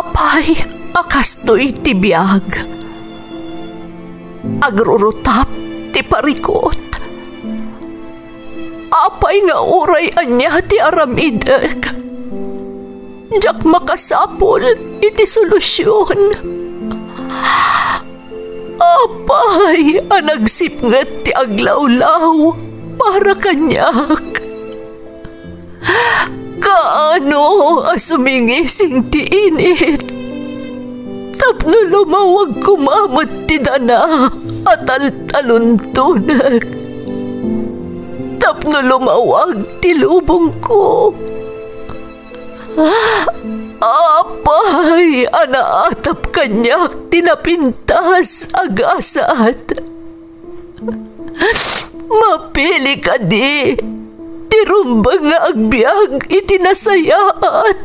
Apay, akastoy ti biyag. Agrurutap ti parikot. Apay nga uray anya ti aramideg. Jak makasapol iti solusyon. Apay, anagsipnget ti aglawlaw para kanyak. Kaano asumingising ti init. Tapno lumawag kumamot ti dana at taluntunag. Tapno lumawag ti lubong ko. Apay, anaatap kanyak tinapintas agasat. Mapili ka di, tirumbang nga agbyag itinasayaat.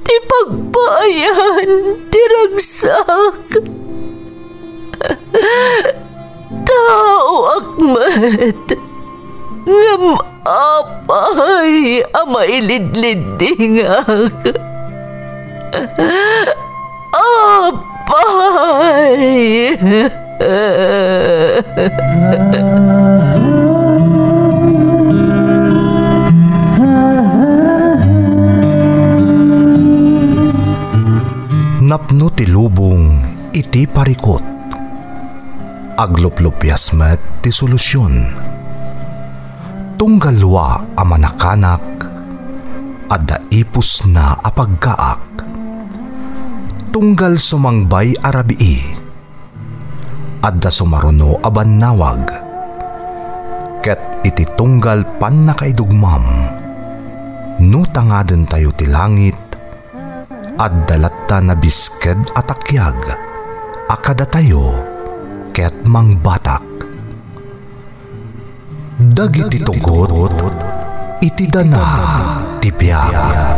Ti pagpayan, tiragsak. Tao akmat, ngam apay, amailidlidingak. Apay. Napno ti lubong iti parikot. Agluplupyas met ti solusyon. Tunggalwa a manakanak adda ipus na apagkaak. Tunggal sumangbay arabii adda sumaruno a bannawag. Ket iti tunggal pan nakaidugmam no tangaden tayo ti langit adda latta na bisked atakyag akada tayo ket mangbatak. Dagiti tugot iti dana ti biag.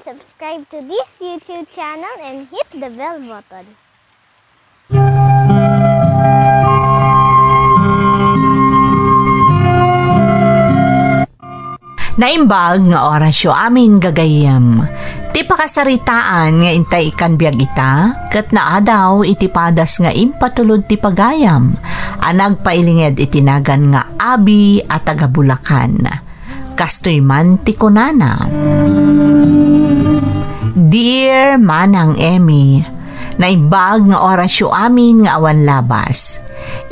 Subscribe to this YouTube channel and hit the bell button. Naimbag nga orasyo amin gagayam. Ti pakasaritaan nga intay ikan biag ita, ket naa daw iti padas nga impatulod ti pagayam. Anag pailinged itinagan nga abi at tagabulakan. Kastoy man ti kunana. Dear Manang Emmy, naimbag nga orasyo amin nga awan labas.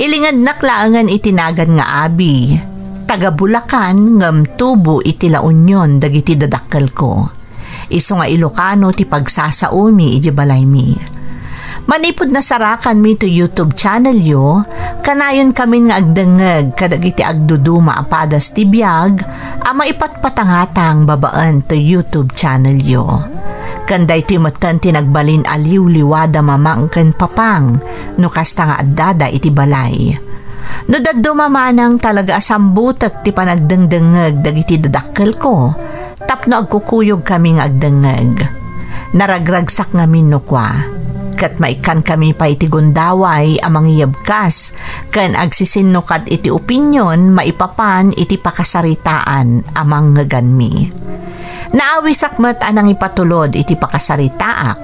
Ilingad naklaangan itinagan nga abi. Taga-Bulacan ngam tubo iti La Union dagiti dadakkel ko. Isu nga Ilocano ti pagsasaumi iti balay mi. Manipod na sarakan mi to YouTube channel yo, kanayon kami nga agdengeg kadagiti agduduma apadas ti biag, ama ipatpatangatang babaan to YouTube channel yo. Kanday ti matan ti nagbalin aliw liwada mamangken papang, no kasta nga addada iti balay. No daddo mamanang talaga asambutak ti panagdengdengeg dagiti dadakkel ko, tapno agkukuyog kami nga agdengeg. Naragragsak ngamin no kwa, kat maikan kami pa iti gundaway amang iyabkas, kan agsisinnukat iti opinyon maipapan iti pakasaritaan amang ngaganmi. Naawisak met anang ipatulod iti pakasaritaak,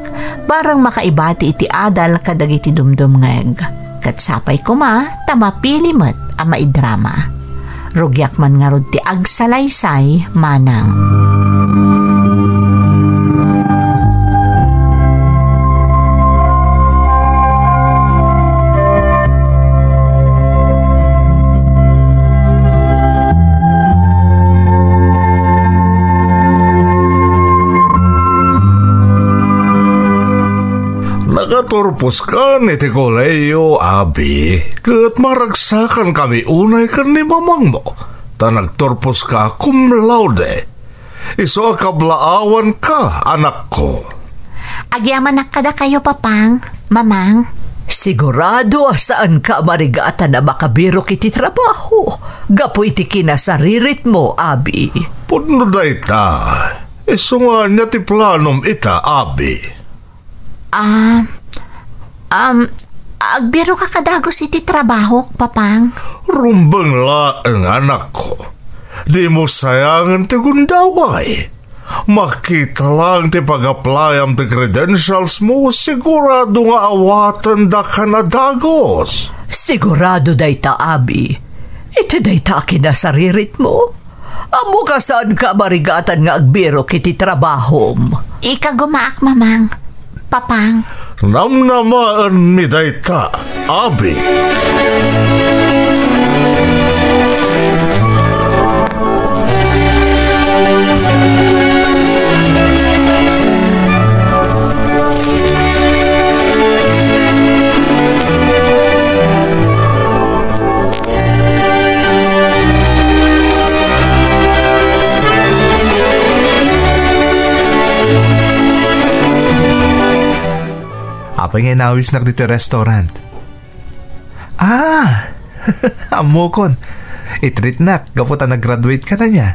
barang makaibati iti adal kadagiti dumdumngeg. Kat sapay kuma, tamapili met ama idrama. Rugyak man nga rod ti agsalaysay manang. Nakaturpos ka ni Tikoleyo, abi. Kat maragsakan kami unay kan ni mamang mo. Ta nagturpos ka cum laude. Iso kablaawan ka, anak ko. Agyaman na kada kayo, papang, mamang. Sigurado saan ka marigatan na makabiro kiti trabaho. Gapo iti kinasaririt mo, Abi. Pudno da ita. Iso nga niya ti planom ita, Abi. Agbiro ka kadagos iti trabaho, papang. Rumbang laeng, anak ko. Di mo sayangan ti gundaway. Makita lang ti pag-apply ti credentials mo, sigurado nga awatan da ka na dagos. Sigurado dayta, Abi. Iti dayta kinasaririt mo. Amo ka saan ka marigatan nga agbiro kiti trabahom. Ika gumaak, mamang. Papang. Namnamaan mi dayta, Abi. Apay nga inawis na dito restaurant. Amokon. Itreat na, gaputa nag-graduate ka na niya.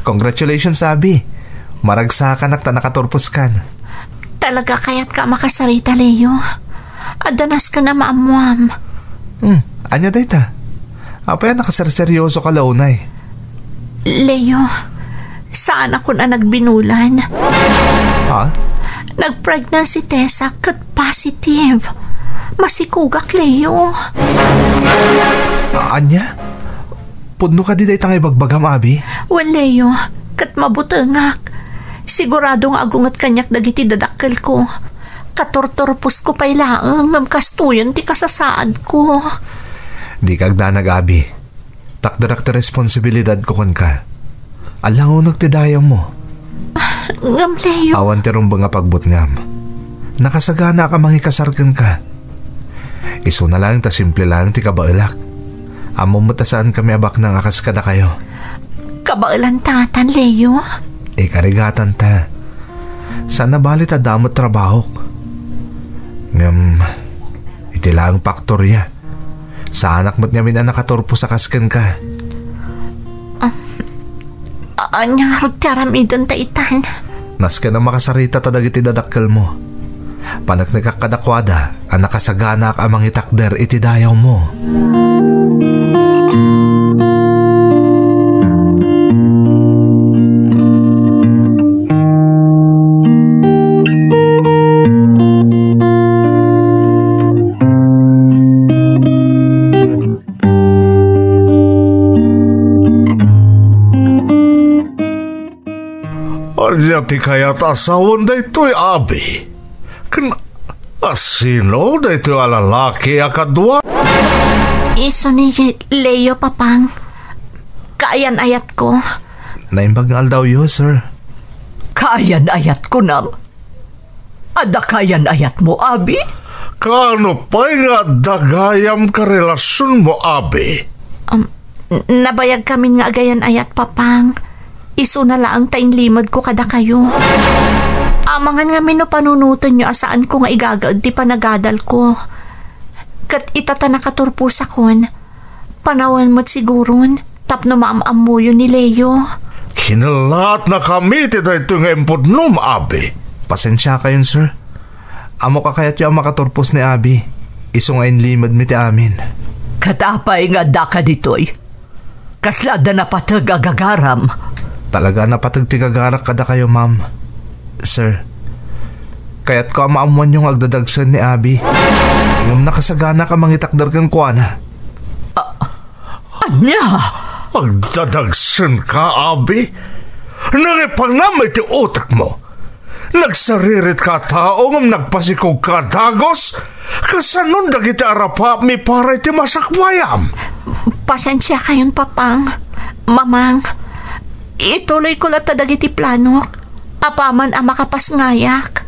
Congratulations, Abi. Maragsa ka na nakaturpos kan. Talaga kaya't ka makasarita, Leo. Adanas ka na maamuam. Anya dayta? Apay nakaserseryoso ka launay. Leo, saan ako na nagbinulan? Ha? Nag-pregnancy test kat positive. Masikugak, Leo. Anya? Pudno ka di dayta nga ibagbagam, Abi? Well, Leo, kat mabutangak. Sigurado nga agungat kanyak dagiti dadakkel ko. Katortorpos ko pa'y laang mamkastuyan ti kasasaad ko. Di kagdanag, Abi. Takdarak ti responsibilidad ko kon ka. Alang unag ti dayang mo. Ngam, Leo. Awan ti rumbang nga pagbut ngam. Nakasagana ka mangikasargan ka. Iso na lang ta simple lang ti kabailak. Amo mo ta saan kami abak nang akas kada kayo. Kabailan tatan, Leo. Ikarigatan ta. Sana balit adamot trabaho. Ngam, iti lang paktorya. Sa anak mo't ngamin na nakaturpo sa kaskan ka. Anyarot tiaramidan ta itan. Nas ka na makasarita tadag iti dadakkel mo. Panak nagkakadakwada, ang nakasagana ka amang itakder iti dayaw mo. Anya ti kaya't asawan da ito'y, Abi. Asino da ito'y alalaki akadwa? Iso ni Leo, papang. Kaayan ayat ko. Naimbag nga daw yo, sir. Kayan ayat ko nam. Ada kayan ayat mo, Abi? Kano pa'y nga dagayam ka relasyon mo, Abi? Nabayag kami nga agayan ayat, papang. Iso na laang taing limod ko kada kayo. Amangan nga panunutan nyo asaan ko nga igagaad ti panagadal ko. Kat itata nakaturpo sa kon. Panawan mo't siguron. Tapno maamamuyo ni Leo. Kinalat na kami ti dayto nga impudnom, Abi. Pasensya kayon, sir. Amo ka kaya't yung makaturpos ni Abi. Iso nga inlimad mi ti amin. Katapay nga daka ditoy. Kaslada na patag agagaram. Talaga napatag ti kagarak kada kayo, ma'am. Sir, kaya't ko maamuan yung agdadagsan ni Abi. Ngam nakasagana ka mangitakdar kang kuana. Anya? Agdadagsan ka, Abi? Nangipanamay ti utak mo. Nagsaririt ka tao ngam nagpasikog ka dagos. Kasanon dagiti arapa mi para iti masakwayam. Pasensya kayon, papang. Mamang. Ituloy ko lang dagiti planok. Apaman ang makapasngayak.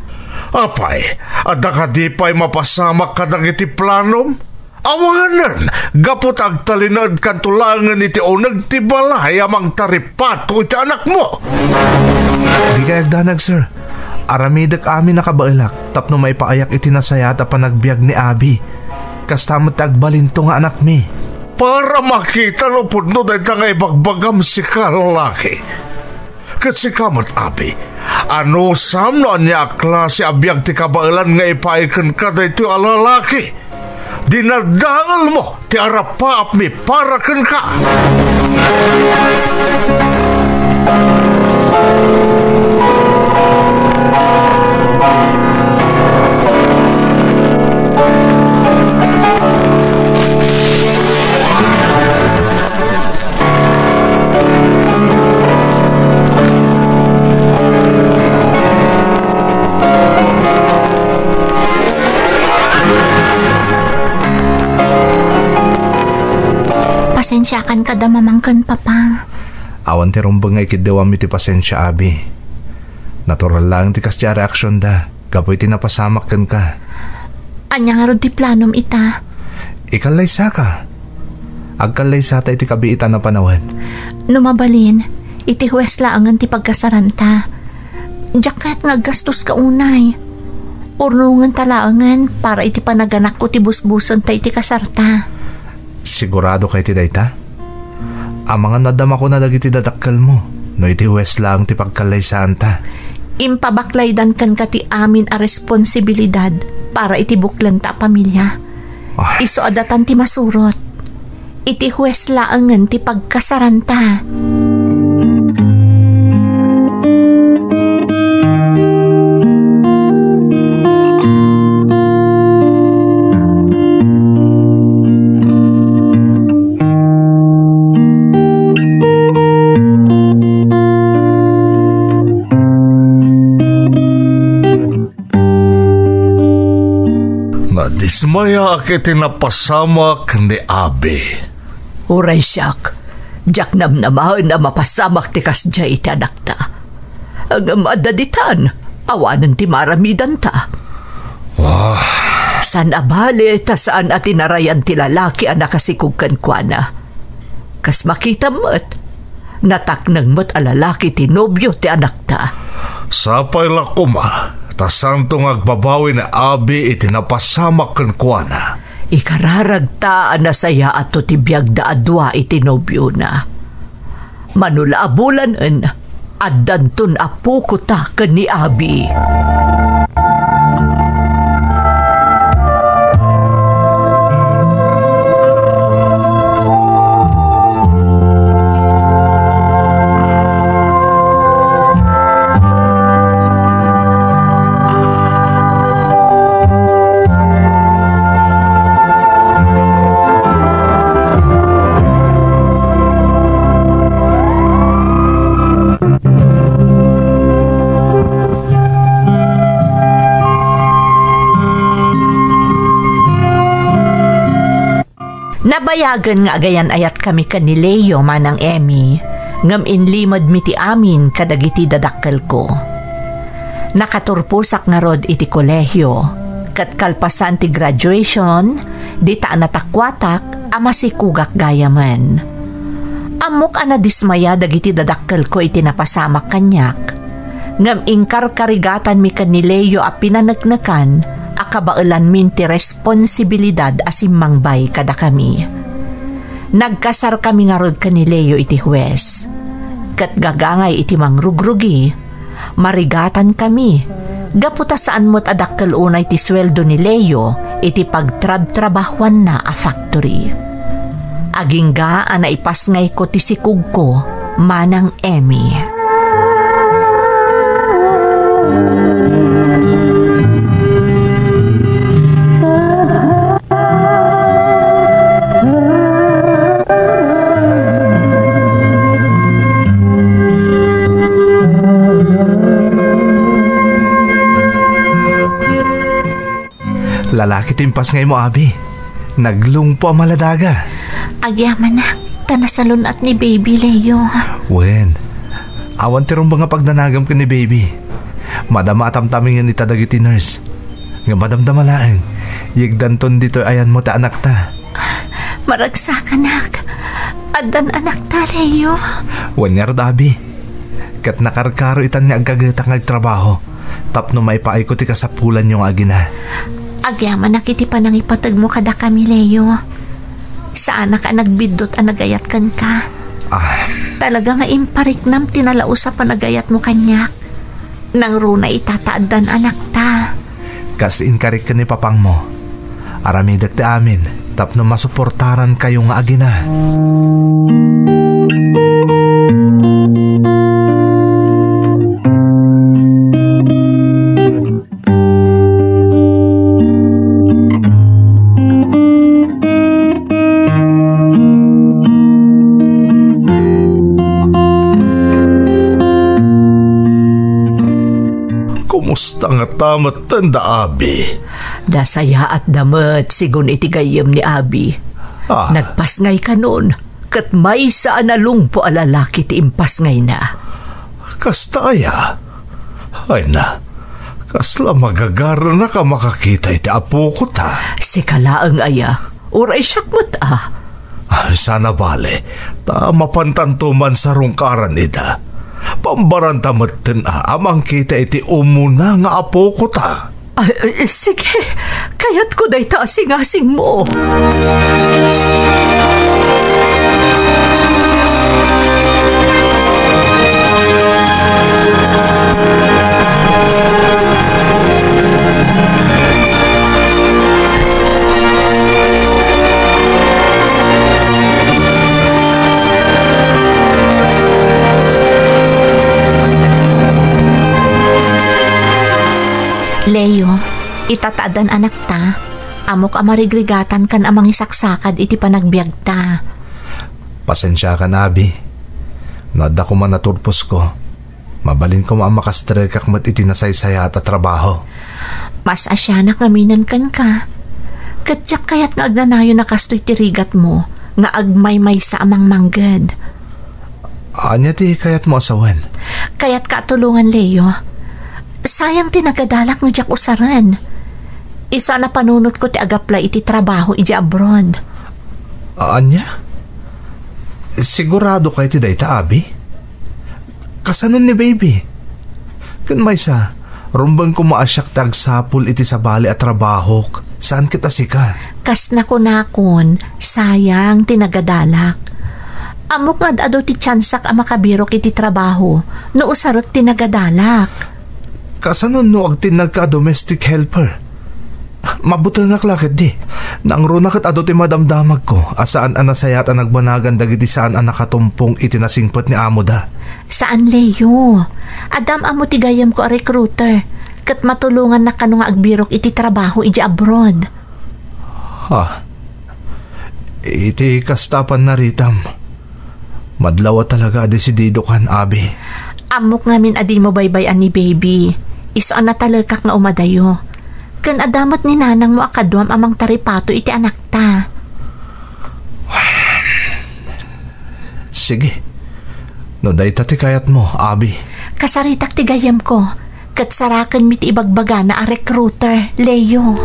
Apay, ada ka di pa'y mapasamak ka dagiti planom? Awanan, gapot ag talinod kantulangan iti o nagtibalay amang taripato iti anak mo. Di kayag danag, sir. Aramidak amin nakabailak tapno may paayak iti nasayata panagbiag ni Abi. Kastamot agbalinto nga anak mi. Para makita no pudno dahil nga ibagbagam si kalalaki. Kasi kamot, Abi, ano sam no niya klase abiyag ti kabailan nga ipaikan ka dahil ti alalaki. Dinadaal mo ti arapaap mi para kan ka. Pasensyakan ka da mamangkan, Papa. Awan ti rumbang nga ikidawam iti pasensya, Abi. Natural lang ti kasya reaksyon da. Kapoy ti napasamak kan ka. Anya nga ron ti planom ita. Ikalaysa ka. Agkalaysa ta iti kabiita na panawad. Numabalin, iti huwes laangan ti pagkasaranta. Jakat nga gastos ka unay. Urnungan talaangan para iti panaganak ko ti busbuson ta iti kasarta. Sigurado kay ti dayta? Ang mga nadama ko na dagiti dadakkel mo. No iti huwes lang ti pagkalaysan ta. Impabaklaydan kan ka ti amin a responsibilidad para iti buklan ta pamilya. Iso adatan ti masurot. Iti huwes laangan ti pagkasaranta. Dismaya akiti napasamak ni Abi. Uray siyak, jak namnamahan na mapasamak ti kasya iti anak ta. Ang madaditan, awanan ti maramidan ta. San abali ta saan at tinarayan ti lalaki ang nakasikugkan kwa na. Kas makita mo't, nataknang mo't alalaki ti nobyo ti anak ta. Sapay lakuma. Tasantong agbabawi na Abi iti napasamak kan kuana. Ikararagtaan na saya ato ti biyag da adwa iti nobyo na. Manula abulan addanton apuko ta ken ni Abi. Nabayagan nga agayan ayat kami ka ni Leo manang Emmy, ngam inlimod mi ti amin kadagiti dadakkel ko. Nakaturpusak nga rod iti kolehyo, kat kalpasan ti graduation, di ta natakwatak ama si kugak gayaman. Amok ana dismaya dagiti dadakkel ko iti napasamak kanyak, ngam ingkar karigatan mi ka ni Leo a pinanagnakan, akabailan min ti responsibilidad asimmang bay kada kami. Nagkasar kami nga rod ka ni Leo iti huwes. Kat gagangay iti mangrugrugi, marigatan kami. Gaputa saan mo't adakkel unay ti sweldo ni Leo iti pagtrab-trabahwan na a factory. Agingga ana ipasngay ko ti sikug ko, manang Emmy. Lalaki timpas ngay mo, Abi. Naglungpo ang maladaga. Agyaman na, tanasalon at ni baby Leo. Wen, awan tirong ba nga pagdanagam ko ni baby. Madama atamtaming yan ita dagiti nurse. Nga madamdamalaang, yigdanton dito ayan mo ta anak ta. Maragsak anak. Adan anak ta, Leo. Wanyar Abi. Kat nakarkaro itan niya agagatang agtrabaho. Tapno may paikot ti kasapulan yung agina. Agyaman nakiti pa nang ipatag mo kada kami, Leo. Saan ka nagbidot ang nagayat kan ka? Talaga nga impariknam tinalaos sa panagayat mo kanyak. Nang runa itataadan anak ta. Kas inkarik ka ni papang mo. Aramidak ti amin. Tapno masuportaran kayo nga agina. Kumusta nga tamat tanda, Abi? Dasaya at damat sigun itigayam ni Abi. Nagpasngay ka nun, kat may saan na lungpo alalaki ti impasngay na. Kasta aya? Ay na, kasla magagara na ka makakita iti apo ko ta. Si kalaang aya, uray syakmat Sana bale, mapantantuman sa rungkaran ida. Pambaran tamaten amang kita iti umuna nga apo ko ta. Sige, kayat ko day taasing-asing mo. Leo, itataadan anak ta. Amok amarigrigatan kan amang isaksakad iti panagbiag ta. Pasensya ka na, Abi. Nada ko man naturpos ko. Mabalin ko maamakastrekak mat itinasaysaya at trabaho. Mas asyanak ngaminan kan ka. Katyak kayat nga agnanayo na kastoy tirigat mo, nga agmay-may sa amang manggad. Anya ti kayat mo asawan? Kayat katulungan, Leo. Sayang tinagadalak mo jak usaran. Isa na panunot ko ti agapla iti trabaho iti abroad. Anya? Sigurado kayo ti dayta, Abi? Kasanon ni baby? Kun may sa, rumbang ko maasyak tagsapul iti sabali at trabaho. Saan kita sika? Kas na ko nakon, sayang tinagadalak. Amok nga ado ti tsansak ang makabirok iti trabaho, no usarot tinagadalak. Kasanon no agtin nagka-domestic helper? Mabuto nga klakit di. Nang runakat ado ti madamdamag ko, asaan anasayat ang nagbanagan dagiti saan ang nakatumpong itinasingpot ni amo da. Saan, Leo? Adam amo ti gayam ko a recruiter. Kat matulungan na kano nga agbirok iti trabaho iti abroad. Iti kastapan na ritam. Madlawa talaga desidido kan, Abi. Amok ngamin adi mo baybayan ni baby. Iso na talakak nga umadayo. Kan adamat ni nanang mo akadwam amang taripato iti anak ta. Sige. No day tati kayat mo, Abi. Kasaritak ti gayam ko. Kat sarakan mi ti ibagbaga na a recruiter, Leo.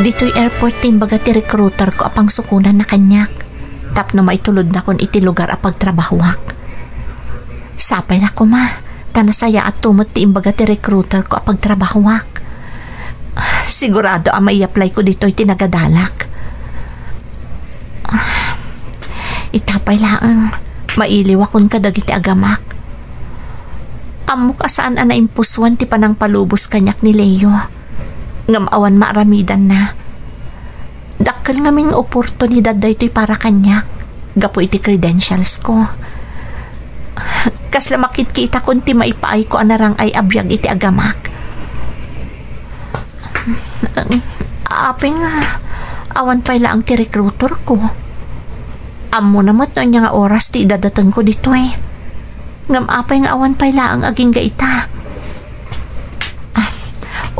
Dito'y airport timbaga ti recruiter ko apang sukunan na kanyak. Tapno maitulod na kon iti lugar apag trabahwak. Sapay na ko ma, tanasaya at tumot ti imbaga ti recruiter ko apag trabahwak. Sigurado ang mai-apply ko dito'y tinagadalak. Itapay laang mailiw akon kadag iti agamak. Amok asaan ana impuswan ti panang palubos kanyak ni Leo. Ngam awan maaramidan na. Dakkel nga ming oportunidad da ito'y para kanyak. Gapo iti credentials ko. Kasla makit kita kun ti maipaay ko anarang ay abiyag iti agamak. Apeng awan pay laang ti recruiter ko. Amo namat no niya nga oras ti idadatang ko dito eh. Ngam apay nga awan pay laang aging gaita.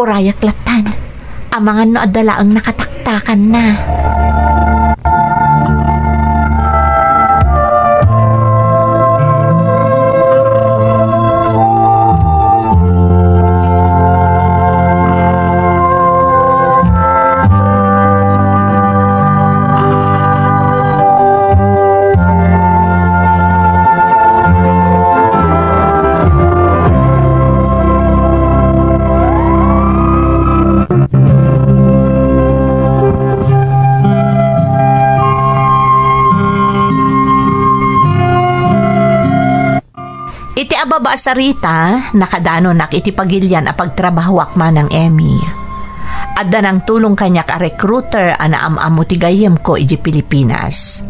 Urayak latan. Amangan no adala ang nakataktakan na. Iti ababa sa Rita, nakadano nak iti pagilyan a pagtrabahwak man ng Emmy. Adda ng tulong kanyak a recruiter ana am-amo ti gayem ko iti Pilipinas.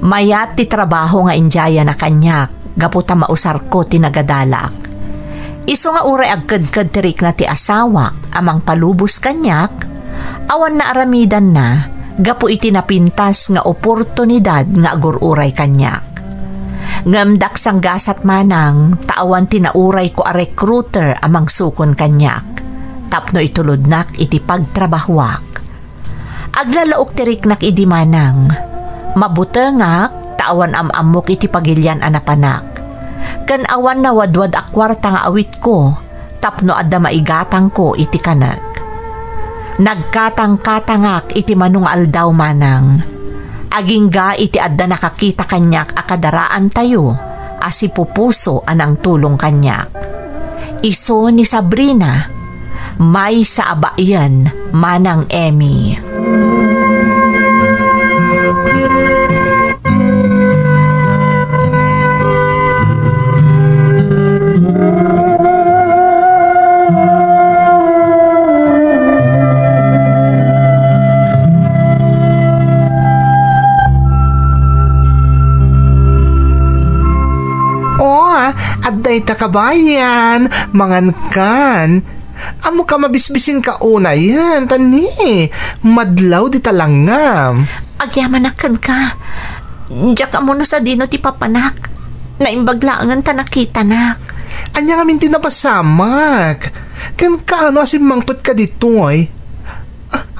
Mayat ti trabaho nga injaya na kanyak, gaputa mausar ko ti nagadalak. Iso nga uray agkad-kad tirik na ti asawak, amang palubos kanyak, awan na aramidan na, gapu iti napintas nga oportunidad nga agur-uray kanyak. Ngamdak sang gasat manang, taawan tinauray ko a recruiter amang sukon kanyak. Tapno itulodnak iti pagtrabahwak. Aglalaok tiriknak idi manang. Mabutengak, taawan am-amok iti pagilyan anapanak. Kan awan na wadwad akwarta nga awit ko, tapno adda maigatang ko iti kanag. Nagkatang-katangak iti manung aldaw manang. Agingga iti adda nakakita kanyak akadaraan tayo, asi pupuso anang tulong kanyak. Iso ni Sabrina, may sa abayan manang Emmy. Adday ta kabayan, mangan kan. Amo ka mabisbisin ka una yan, tani. Madlaw di talangam. Agyamanakan ka. Diyak mo na sa dino ti papanak. Naimbaglaangan ta nakita nak. Anya nga minti napasamak. Kan kaano asim mangput ka dito ay.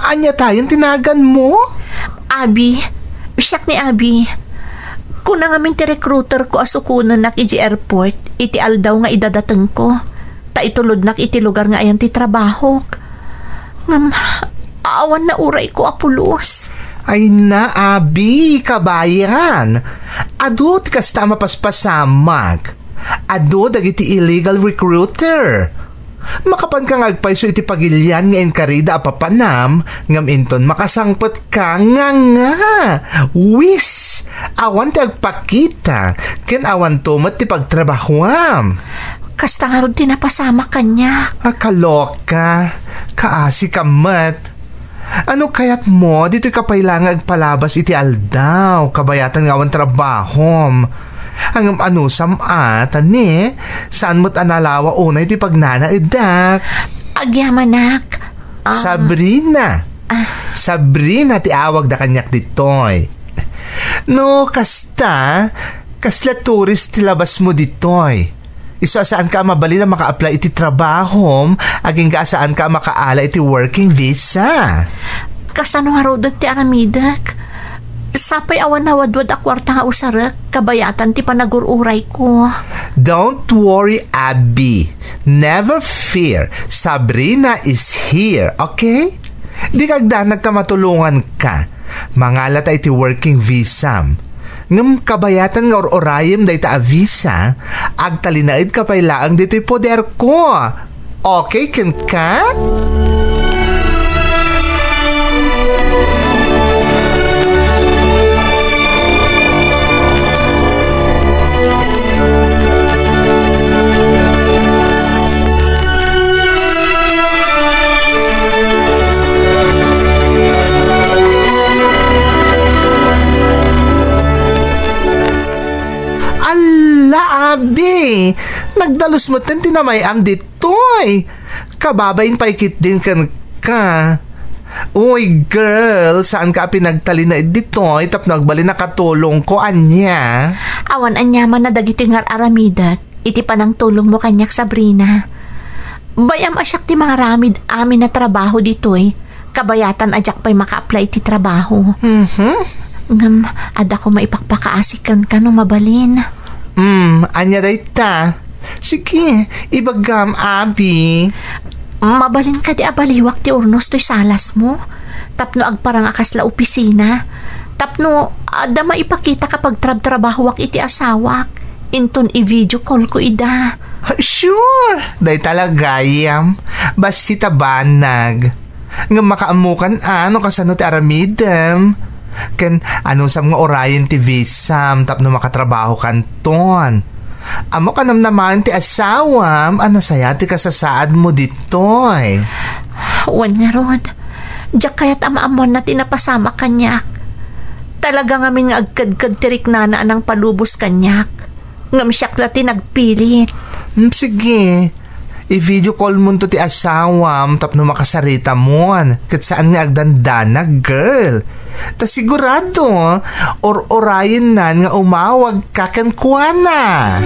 Anya tayong tinagan mo? Abi, siyak ni Abi. Kuna nga minti recruiter ko asukunan nak iti airport, iti aldaw nga idadateng ko. Ta itulod nak iti lugar nga ayan ti trabaho. Awan na uray ko apulos. Ay na, Abi, kabayan. Ado ti kasta mapaspasamag. Ado dagiti illegal recruiter. Makapan kang agpayso iti pagilyan nga inkarida apapanam ngam inton makasangpot ka nga. Wis! Awan ti agpakita ken awan tumat ti pagtrabahuam. Kasta nga ron tinapasama kanya. Kaloka. Kaasi kamat. Ano kayat mo dito kapailangan agpalabas iti aldaw kabayatan nga awan trabahom. Ang ano samata ni saan mo't analawa unay ti pagnana edak. Agyamanak. Sabrina. Sabrina ti awag da kanyak ditoy. No, kasla tourist ti labas mo ditoy. Iso saan ka mabali na maka-apply iti trabahom, aging ka saan ka makaala iti working visa. Kasano nga rodon ti aramidak? Sapay awan na wadwad akwarta nga usarak, kabayatan ti panagururay ko. Don't worry, Abby. Never fear. Sabrina is here, okay? Di kagdanag ka matulungan ka. Mangalat ay ti working visa. Ngam kabayatan nga orayem day ta a visa, agtalinaid ka pa'y laang dito'y poder ko. Okay, ken ka? abi. Nagdalos mo ten tinamayam ditoy. Kababayin pa ikit din kan ka. Uy, girl, saan ka pinagtali na ditoy tap nagbali na katulong ko, anya? Awan anya man na dagiti ngar aramida, iti pa ng tulong mo kanyak Sabrina. Bayam asyak ti mga ramid amin na trabaho ditoy, kabayatan ajak pa'y maka-apply ti trabaho. Ngam, ada ko maipakpakaasikan ka no mabalin. Anya dayta. Sige, ibagam, abi. Mabalin ka di abaliwak ti urnos to'y salas mo. Tapno agparang akas la opisina. Tapno ada maipakita kapag trabaho-wak iti asawak. Inton i-video call ko ida. Sure, day talaga yam. Basi tabanag. Nga makaamukan ano kasano ti aramidem. Ken anong sa mga orayan ti visam tapno makatrabaho kanton. Amo ka naman ti asawam, anasaya ti kasasaad mo ditoy. Wan nga ron. Diyak kaya't ama-amon na tinapasama kanyak. Talaga ngamin nga agkad-kad tirik na ang palubos kanyak. Ngam siyak la tinagpilit. Sige, i-video call mo to ti asawam tapno makasarita mo. Kat saan nga agdandana, girl. Ta sigurado, or-orayin na nga umawag kakankuana.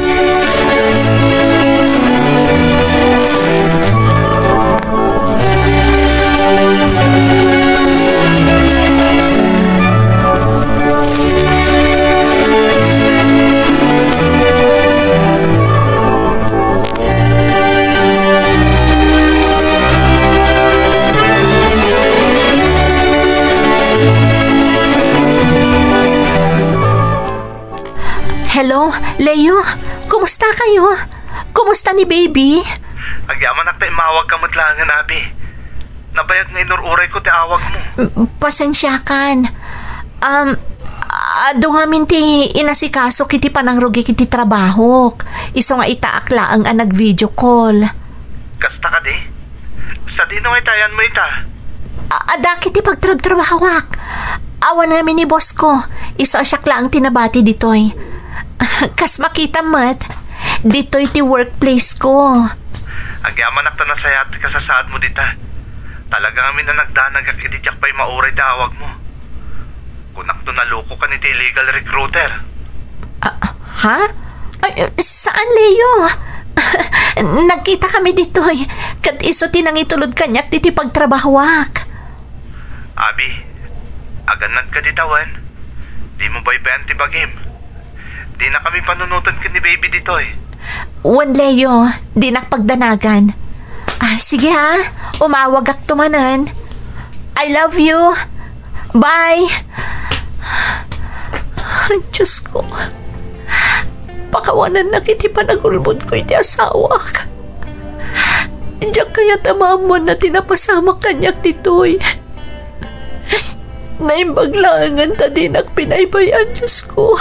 Hello, Leo. Kumusta kayo? Kumusta ni baby? Agyaman akta imawag kamot langan, abi. Nabayag nga inururay ko ti awag mo. Pasensyakan. Ado nga minti inasikaso kiti panangrugi kiti trabaho. Iso nga itaakla ang nag-video call. Kasta ka di? Sa dino nga itayan mo ita? Ada kiti pagtrabahawak. Awan namin ni boss ko. Iso asyakla ang tinabati ditoy. Kas makita mat, dito'y ti workplace ko. Agyaman nakta na sayat ka sa saad mo dita. Talaga kami na nagdanag akididyak pa'y mauray tawag mo. Kunak to naloko ka ni ti legal recruiter. Ha? Ay, saan, Leo? Nagkita kami dito'y. Kat iso tinang itulod kanyak diti pagtrabahawak. Abi, aganad ka ditawan. Di mo ba'y benti bagim? Di na kami panunutan ka ni baby dito eh. Wan, Leo, di nakpagdanagan. Sige ha, umawag ak tumanan. I love you. Bye. Diyos ko. Pakawanan na kiti panagulbod ko iti asawak. Diyak kaya tamamon na tinapasama kanyak ditoy. Naimbaglangan ta din ak pinaybayan, Diyos ko.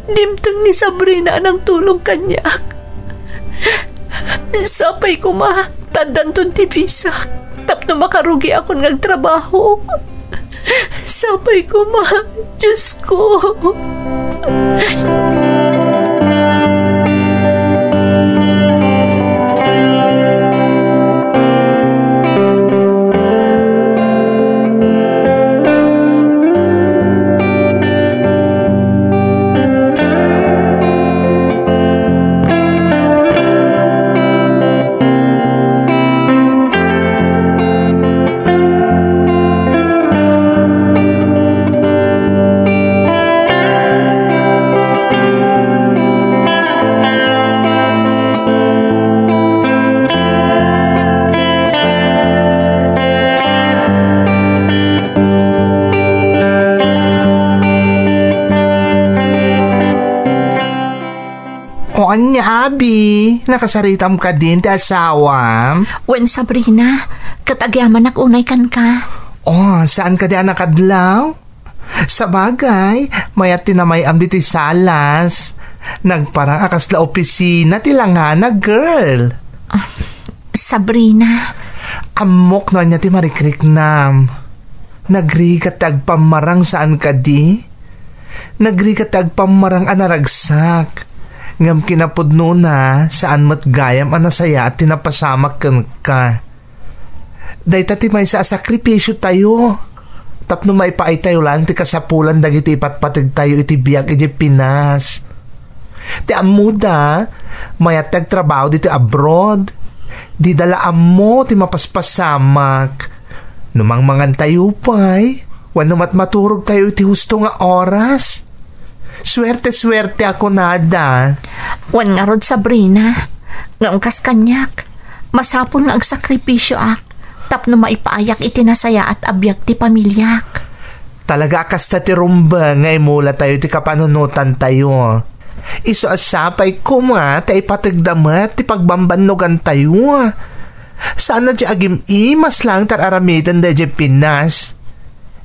Dimtang ni Sabrina ang tulong kanyak. Sapay ko ma, tadanton ti visa. Tapno makarugi akong nagtrabaho. Sapay ko ma, Diyos ko. O anya, abi, nakasaritam ka din ti asawam? Wen, Sabrina, katagyaman nakunay kan ka. Saan ka di nakadlaw? Sa bagay, mayat tinamayam dito salas. Nagparang akas la opisina tilangana, girl. Sabrina. Amok na niya ti marikriknam. Nagri ka tagpamarang saan ka di? Nagri ka tagpamarang anaragsak. Ngam kinapudno na saan mat gayam anasaya at tinapasamak ka. Day tati may sa sakripisyo tayo. Tapno may paay tayo lang ti kasapulan dagiti ipatpatig tayo iti biyak iti Pinas. Ti amuda mayat nagtrabaho dito abroad. Di dalaan mo ti mapaspasamak. Numang mangan tayo pa'y wano maturog tayo iti husto nga oras. Swerte ako nada. Wan nga rod Sabrina, nga ungkas kanyak, masapon nga agsakripisyo ak, tapno maipaayak iti nasaya at abyak ti pamilyak. Talaga kasta ti rumba nga imula tayo ti kapanunutan tayo. Iso asapay kuma tayo patigdamat ti pagbambanugan tayo. Sana di agim imas lang tararamitan da di Pinas.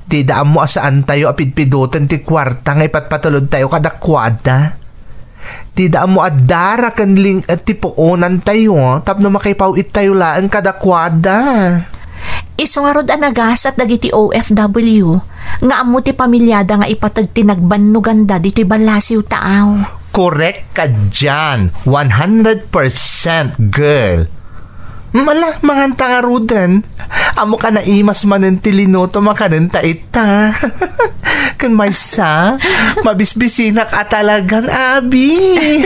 Di daan mo asaan tayo apidpidutan ti kwarta nga ipatpatulod tayo kadakwada. Di daan mo adara kanling at ti puunan tayo tapno makipawit tayo laan kadakwada. Iso nga rod anagas at dagiti OFW nga amo ti pamilyada nga ipatag tinagbanuganda dito'y balasiw taaw. Correct ka dyan. 100% girl. Mala, manganta nga rudan. Amo ka na imas manen tilinoto makanenta ita. Kan may sa, mabisbisinak at talagang abi.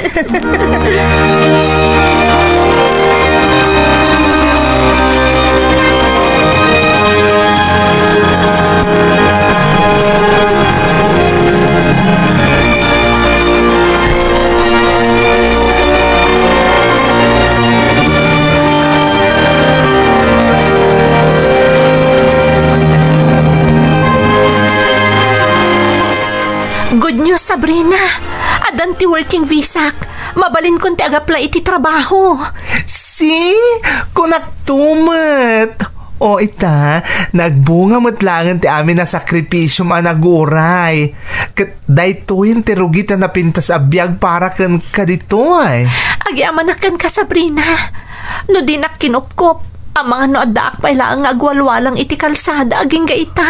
Good news, Sabrina. Adan ti working visa. Mabalin kon ti agapla iti trabaho. Si, kunaktumat. O ita, nagbunga matlangan ti amin na sakripisyo managuray. Kat dayto yung tirugita na pintas abiyag para kan ka dito ay. Agi amanakan ka, Sabrina. No di nak kinupkop. Ang mga noadaak pa ilang agwalwalang iti kalsada aging gaita.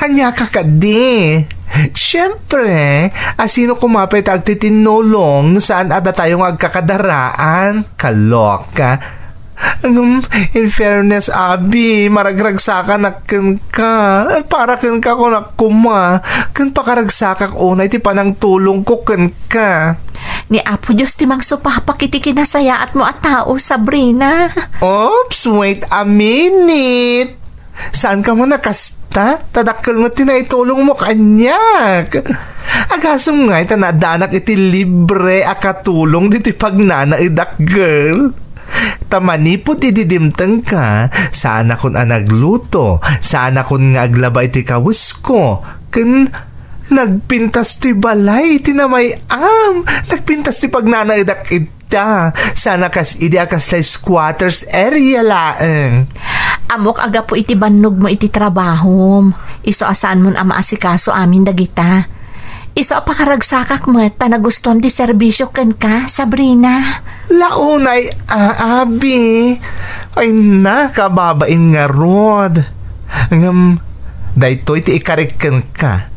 Hanya ka di. Siyempre, asino kumapit agtitinolong no saan ada tayong agkakadaraan? Kaloka. In fairness, Abi, maragragsakan na ka. Para kan ka ko nakuma. Kan pakaragsakak unay ti panang tulong ko kan ka. Ni Apo Diyos ti mang supapak iti kinasayaat mo at tao, Sabrina. Oops, wait a minute. Saan ka mo nakasta? Tadakkel mo tinaitulong mo kanyak. Agasong nga itanadanak iti libre akatulong dito pagnanaidak girl. Tamanipot ididimtang ka, sana kun anagluto, sana kun nga aglaba iti kawis ko, kan nagpintas ti balay, iti namay nagpintas ti pagnanaidak ita, sana kas idi akas la squatters area laeng. Amok aga po iti bannog mo iti trabahom, iso asaan mon ama asikaso amin dagita. Iso apakaragsakak mo ta nagustuhan di serbisyo ken ka, Sabrina. Launay, Abi. Ay na, kababain nga rod. Daytoy ti ikariken ka.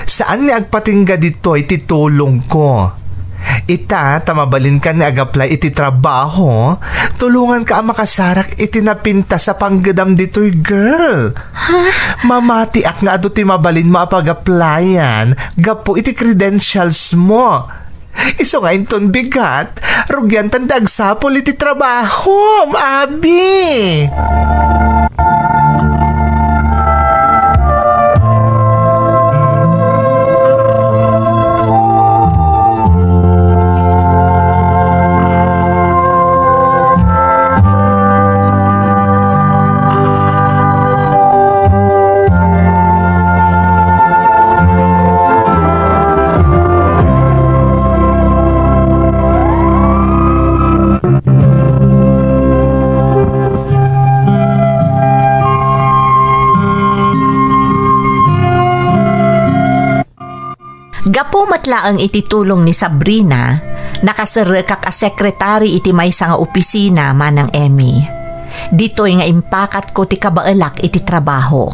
Saan nga agpatingga dito'y ti tulong ko? Ita, tamabalin ka ni agaplay iti trabaho. Tulungan ka ang makasarak iti napinta sa panggadam dito'y girl. Mamatiak nga ado ti mabalin mo apag-applyan. Gapo iti credentials mo. Iso nga inton bigat, rugyan tandag sapol iti trabaho, Abi. Gapo matlaang iti tulong ni Sabrina, nakaserrekak a sekretary iti maysa nga opisina manang Emmy. Dito'y nga impakat ko ti kabaelak iti trabaho.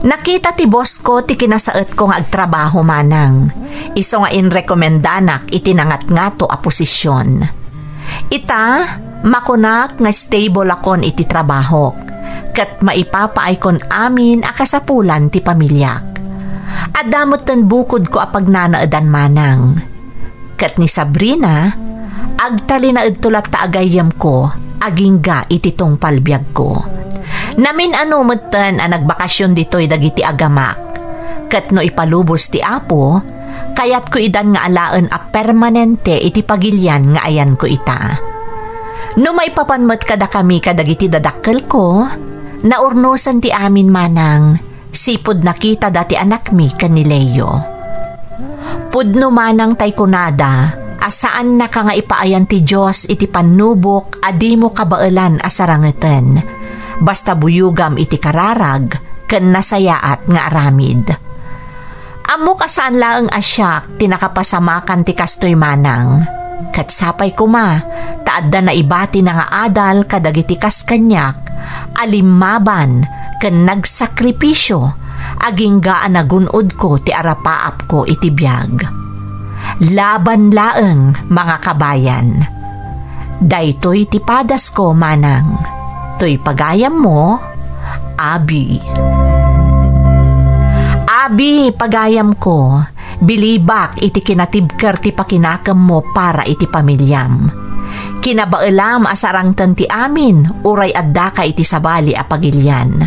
Nakita ti boss ko ti kinasaet ko nga agtrabaho manang. Iso nga inrekomendanak itinangat nga to a posisyon. Ita, makunak nga stable akon iti trabaho. Kat maipapaay kon amin akasapulan ti pamilyak. Adamot ten bukod ko apag nanaadan manang. Kat ni Sabrina, agtali na tulat ta agayam ko, agingga iti tong palbiag ko. Namin metten ang nagbakasyon dito'y dagiti agamak. Kat no ipalubos ti apo, kayat ko idan nga alaan a permanente iti pagilyan nga ayan ko ita. No may papanmat kada kami kadagiti dadakkel ko, naurnosan ti amin manang, sipod nakita dati anak mi ni Leo. Pudno manang tay kunada, asaan na ka nga ipaayan ti Diyos iti panubok adi mo kabailan asarangeten. Basta buyugam iti kararag, ken nasayaat nga aramid. Amo kasaan laeng asyak, tinakapasamakan ti kastoy manang. Kat sapay kuma, taadda na ibati na nga adal kadagiti kaskanyak, alimmaban, ken nagsakripisyo, aginggaan na gunod ko ti arapaap ko iti biyag. Laban laeng mga kabayan. Daytoy ti padas ko manang. To'y pagayam mo, Abi. Abi, pagayam ko, bilibak iti kinatibker ti pakinakam mo para iti pamilyam. Kinabailam asarangtan ti amin, uray adda ka iti sabali a pagilyan.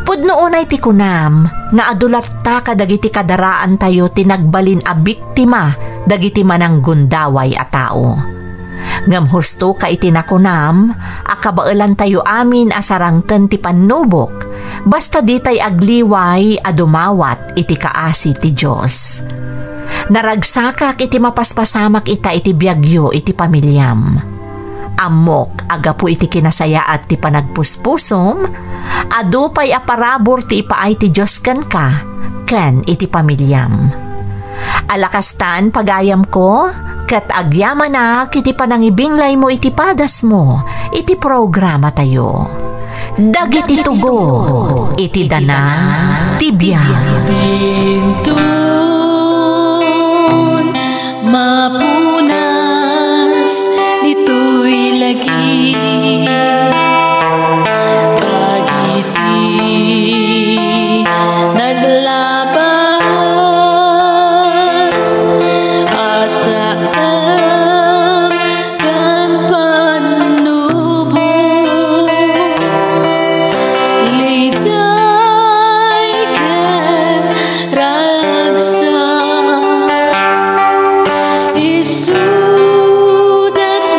Pudno unay ti kunam, nga adulat ta kadagiti kadaraan tayo tinagbalin a biktima, dagiti manang gundaway a tao. Ngam husto ka itinakunam, akabailan tayo amin asarangten ti panubok, basta ditay agliway adumawat iti kaasi ti Diyos. Naragsakak iti mapaspasamak ita iti biagyo iti pamilyam. Amok agapu iti kinasayaat ti panagpuspusom, adupay aparabor ti ipaay ti Diyos ken ka, ken iti pamilyam. Alakastan pagayam ko, kat agyaman na kiti panangibinglay mo iti padas mo, iti programa tayo. Dagiti tugo, iti dana, tibiyag. Bintun, mapunas, dito'y lagi. Dagiti, naglabas, asaan kan panubo, liday kan ragsa, isudat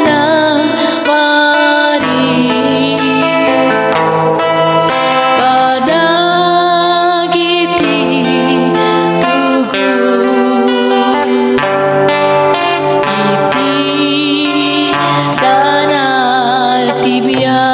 ng paris, kadagiti tugon. Iti danal tibiyag.